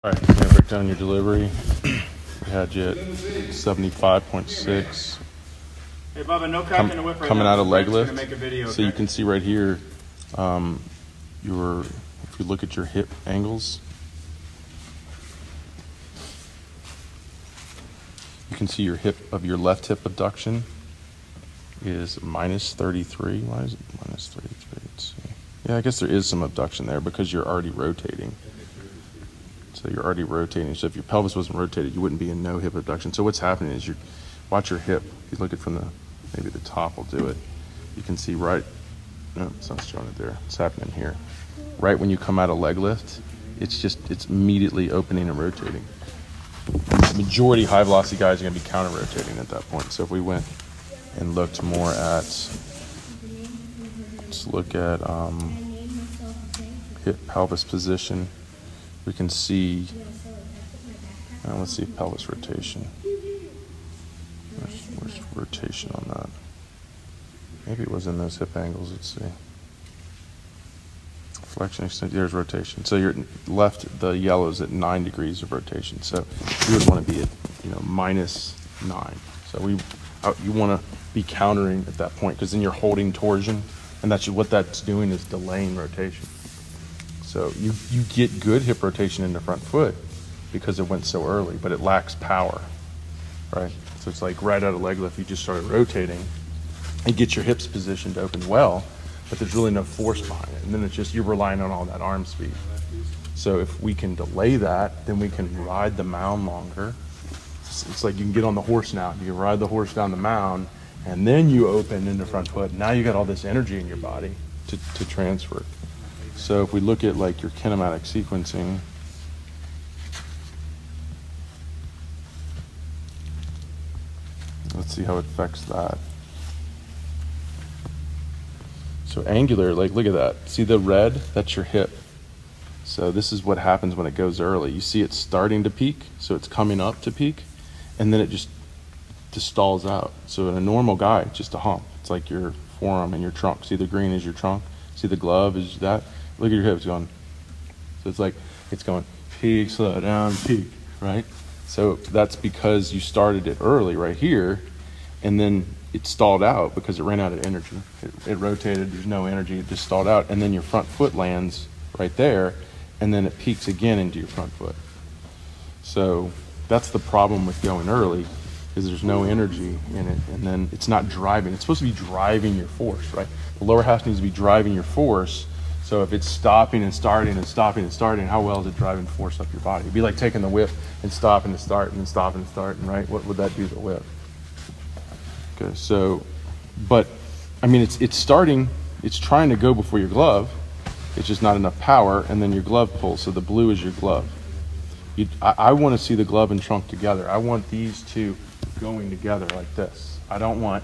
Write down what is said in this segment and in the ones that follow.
All right, you're gonna break down your delivery. We had you at 75.6. Hey Bubba, no crack in the whip right coming now. out of leg Gonna lift. make a video, So okay? you can see right here, if you look at your hip angles, you can see your left hip abduction is minus 33. Why is it minus 33? Let's see. Yeah, I guess there is some abduction there because you're already rotating. So you're already rotating. So if your pelvis wasn't rotated, you wouldn't be in no hip abduction. So what's happening is watch your hip. If you look at from maybe the top will do it. You can see no, it's not showing it there. It's happening here. Right when you come out of leg lift, it's immediately opening and rotating. And the majority high velocity guys are gonna be counter rotating at that point. So if we went and looked more at, let's look at hip pelvis position, we can see, let's see pelvis rotation. Where's rotation on that? Maybe it was in those hip angles, let's see. Flexion, extension, there's rotation. So your left, the yellow is at 9 degrees of rotation. So you would want to be at, minus 9. So you want to be countering at that point because then you're holding torsion, and what that's doing is delaying rotation. So you get good hip rotation in the front foot because it went so early, but it lacks power, right? So it's like right out of leg lift, you just started rotating and get your hips positioned to open well, but there's really no force behind it. And then it's just you're relying on all that arm speed. So if we can delay that, then we can ride the mound longer. It's like you can get on the horse now. You can ride the horse down the mound, and then you open in the front foot. Now you got all this energy in your body to transfer. So if we look at like your kinematic sequencing, let's see how it affects that. So angular, like look at that. See the red? That's your hip. So this is what happens when it goes early. You see it starting to peak, so it's coming up to peak, and then it just stalls out. So in a normal guy, it's just a hump. It's like your forearm and your trunk. See the green is your trunk? See the glove is that? Look at your hips going. So it's like, it's going peak, slow down, peak, right? So that's because you started it early right here, and then it stalled out because it ran out of energy. It rotated, there's no energy, it just stalled out, and then your front foot lands right there, and then it peaks again into your front foot. So that's the problem with going early, is there's no energy in it, and then it's not driving. It's supposed to be driving your force, right? The lower half needs to be driving your force. So if it's stopping and starting and stopping and starting, how well is it driving force up your body? It'd be like taking the whip and stopping to start and then stopping and starting, right? What would that do to the whip? Okay, so, but, I mean, it's starting, it's trying to go before your glove. It's just not enough power, and then your glove pulls, so the blue is your glove. I want to see the glove and trunk together. I want these two going together like this. I don't want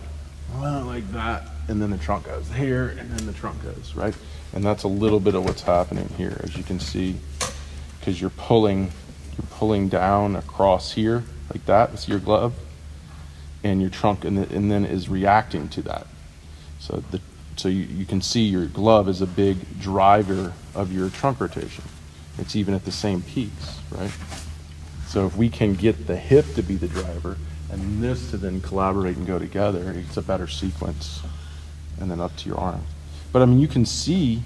like that, and then the trunk goes here, and then the trunk goes, right? And that's a little bit of what's happening here, as you can see, because you're pulling down across here like that with your glove, and your trunk, and then is reacting to that. So you can see your glove is a big driver of your trunk rotation. It's even at the same peaks, right? So if we can get the hip to be the driver and this to then collaborate and go together, it's a better sequence, and then up to your arm. But I mean, you can see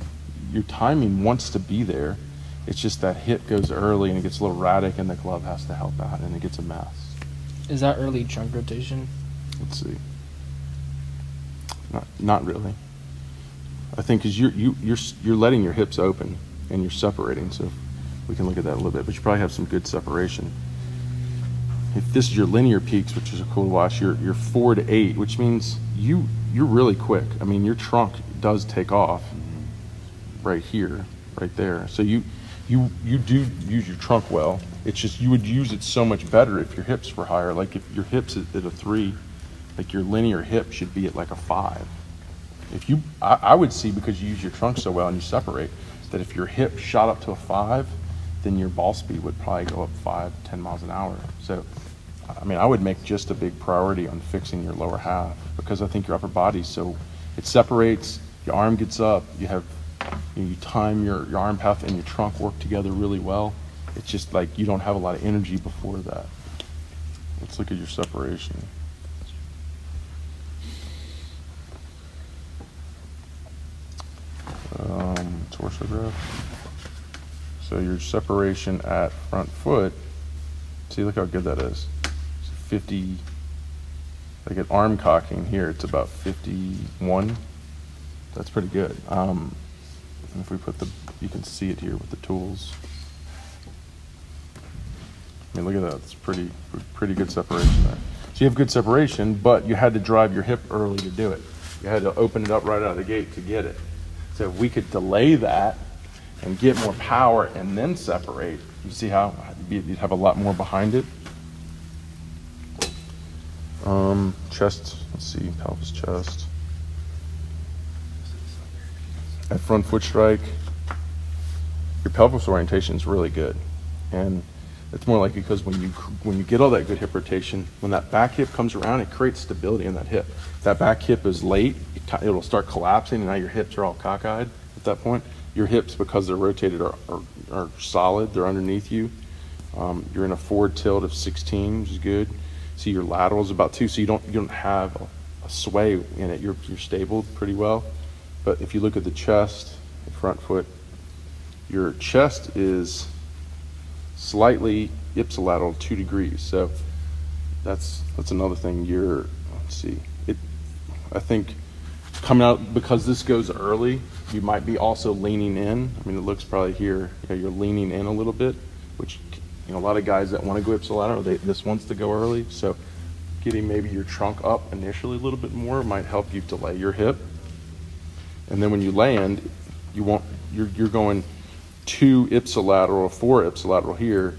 your timing wants to be there. It's just that hip goes early and it gets a little erratic, and the glove has to help out, and it gets a mess. Is that early trunk rotation? Let's see. Not really. I think because you're letting your hips open and you're separating. So we can look at that a little bit, but you probably have some good separation. If this is your linear peaks, which is a cool watch, you're 4 to 8, which means you're really quick. I mean, your trunk does take off right here, right there. So you do use your trunk well. It's just you would use it so much better if your hips were higher. Like if your hips at a 3, like your linear hip should be at like a 5. I would see, because you use your trunk so well and you separate, that if your hip shot up to a 5, then your ball speed would probably go up 5-10 miles an hour. So, I mean, I would make just a big priority on fixing your lower half, because I think your upper body, so it separates, your arm gets up, you time your arm path and your trunk work together really well, It's just like you don't have a lot of energy before that. Let's look at your separation. Torso graph. So your separation at front foot, see, look how good that is. It's 50, like at arm cocking here, it's about 51. That's pretty good. And if we put you can see it here with the tools. I mean, look at that. It's pretty good separation there. So you have good separation, but you had to drive your hip early to do it. You had to open it up right out of the gate to get it. So if we could delay that and get more power and then separate, you see how you'd have a lot more behind it. Chest, let's see, pelvis, chest. At front foot strike, your pelvis orientation is really good. And it's more like because when you get all that good hip rotation, when that back hip comes around, it creates stability in that hip. If that back hip is late, it'll start collapsing, and now your hips are all cockeyed at that point. Your hips, because they're rotated, are solid. They're underneath you. You're in a forward tilt of 16, which is good. See, your lateral is about 2, so you don't have a sway in it. You're stable pretty well. But if you look at the chest, the front foot, your chest is slightly ipsilateral 2 degrees. So that's another thing. Let's see. I think coming out, because this goes early, you might be also leaning in. I mean, it looks probably here, you're leaning in a little bit, which, a lot of guys that want to go ipsilateral, this wants to go early. So getting maybe your trunk up initially a little bit more might help you delay your hip. And then when you land, you're going 2 ipsilateral, 4 ipsilateral here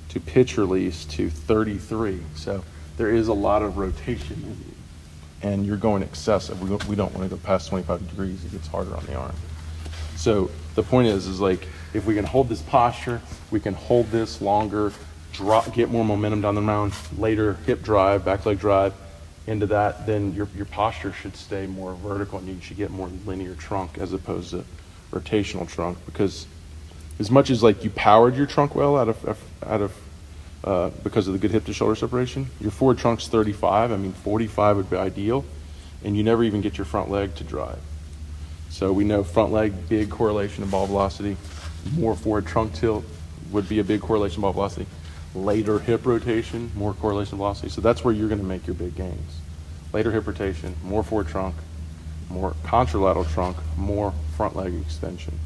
to pitch release to 33. So there is a lot of rotation, and you're going excessive. We don't want to go past 25 degrees. It gets harder on the arm. So the point is like, if we can hold this posture, we can hold this longer, get more momentum down the mound, later hip drive, back leg drive into that, then your posture should stay more vertical, and you should get more linear trunk as opposed to rotational trunk. Because as much as like you powered your trunk well because of the good hip to shoulder separation, your forward trunk's 35. I mean, 45 would be ideal, and you never even get your front leg to drive. So we know front leg, big correlation to ball velocity. More forward trunk tilt would be a big correlation to ball velocity. Later hip rotation, more correlation to velocity. So that's where you're going to make your big gains. Later hip rotation, more forward trunk, more contralateral trunk, more front leg extension.